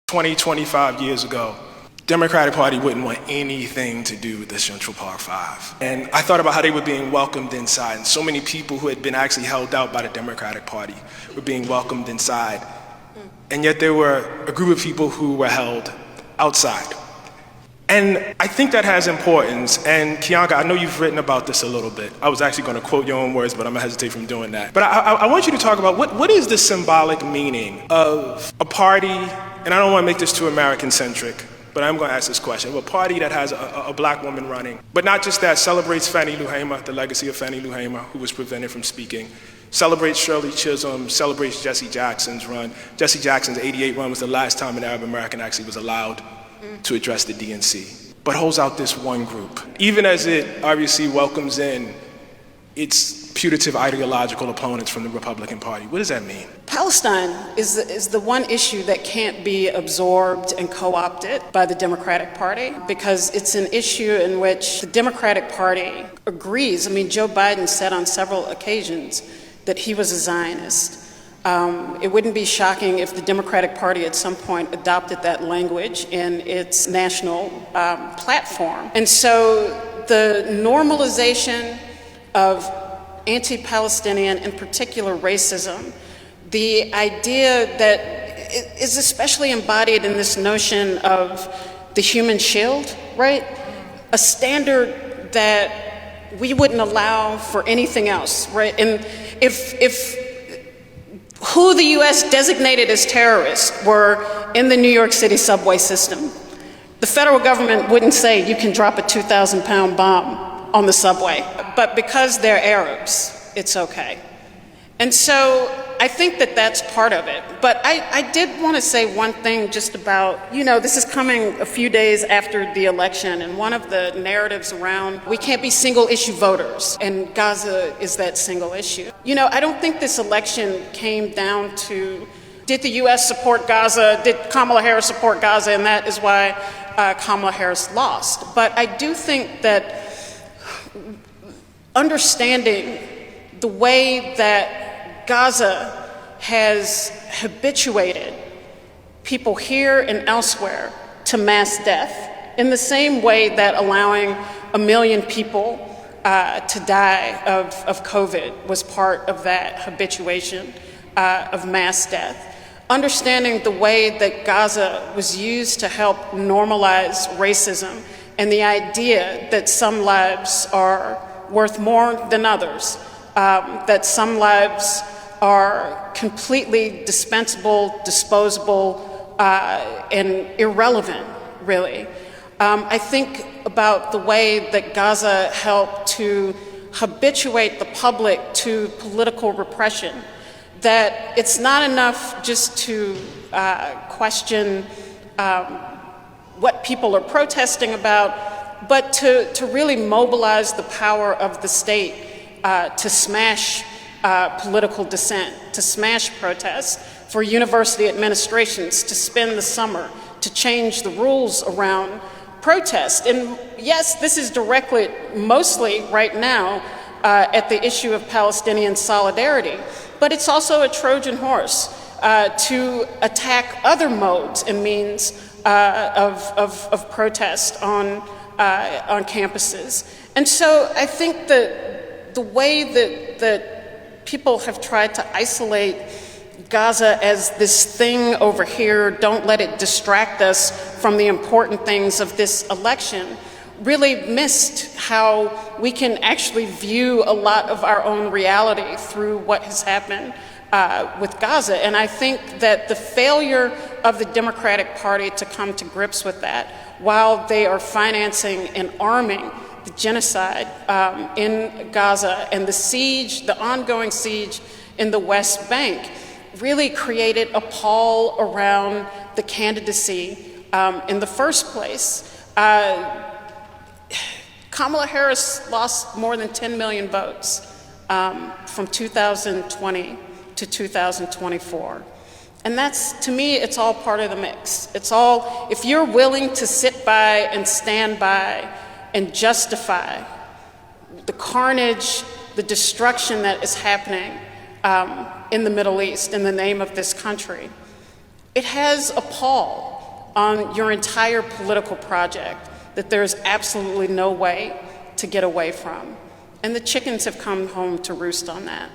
20, 25 years ago, Democratic Party wouldn't want anything to do with the Central Park Five. And I thought about how they were being welcomed inside, and so many people who had been actually held out by the Democratic Party were being welcomed inside. And yet there were a group of people who were held outside. And I think that has importance. And Keeanga, I know you've written about this a little bit. I was actually going to quote your own words, but I'm going to hesitate from doing that. But I want you to talk about what is the symbolic meaning of a party, and I don't want to make this too American-centric, but I'm going to ask this question, of a party that has a black woman running, but not just that, celebrates Fannie Lou Hamer, the legacy of Fannie Lou Hamer, who was prevented from speaking, celebrates Shirley Chisholm, celebrates Jesse Jackson's run. Jesse Jackson's '88 run was the last time an Arab American actually was allowed to address the DNC, but holds out this one group. Even as it obviously welcomes in its putative ideological opponents from the Republican Party. What does that mean? Palestine is the one issue that can't be absorbed and co-opted by the Democratic Party, because it's an issue in which the Democratic Party agrees. I mean, Joe Biden said on several occasions that he was a Zionist. It wouldn't be shocking if the Democratic Party at some point adopted that language in its national platform. And so the normalization of anti-Palestinian, in particular racism, the idea that is especially embodied in this notion of the human shield, right? A standard that we wouldn't allow for anything else, right? And if who the US designated as terrorists were in the New York City subway system, the federal government wouldn't say you can drop a 2,000-pound bomb on the subway. But because they're Arabs, it's okay. And so I think that that's part of it. But I did want to say one thing just about, this is coming a few days after the election, and one of the narratives around, we can't be single issue voters, and Gaza is that single issue. I don't think this election came down to, did the US support Gaza, did Kamala Harris support Gaza, and that is why Kamala Harris lost. But I do think that understanding the way that Gaza has habituated people here and elsewhere to mass death, in the same way that allowing 1 million people to die of COVID was part of that habituation of mass death. Understanding the way that Gaza was used to help normalize racism, and the idea that some lives are worth more than others, that some lives are completely dispensable, disposable, and irrelevant, really. I think about the way that Gaza helped to habituate the public to political repression, that it's not enough just to question what people are protesting about, but to really mobilize the power of the state to smash political dissent, to smash protests, for university administrations to spend the summer to change the rules around protest. And yes, this is directly, mostly right now, at the issue of Palestinian solidarity, but it's also a Trojan horse to attack other modes and means of protest on campuses. And so I think that the way that people have tried to isolate Gaza as this thing over here, don't let it distract us from the important things of this election, really missed how we can actually view a lot of our own reality through what has happened with Gaza. And I think that the failure of the Democratic Party to come to grips with that, while they are financing and arming the genocide in Gaza and the siege, the ongoing siege in the West Bank, really created a pall around the candidacy in the first place. Kamala Harris lost more than 10 million votes from 2020 to 2024. And that's, to me, it's all part of the mix. It's all, if you're willing to sit by and stand by and justify the carnage, the destruction that is happening in the Middle East in the name of this country, it has a pall. on your entire political project that there's absolutely no way to get away from. And the chickens have come home to roost on that.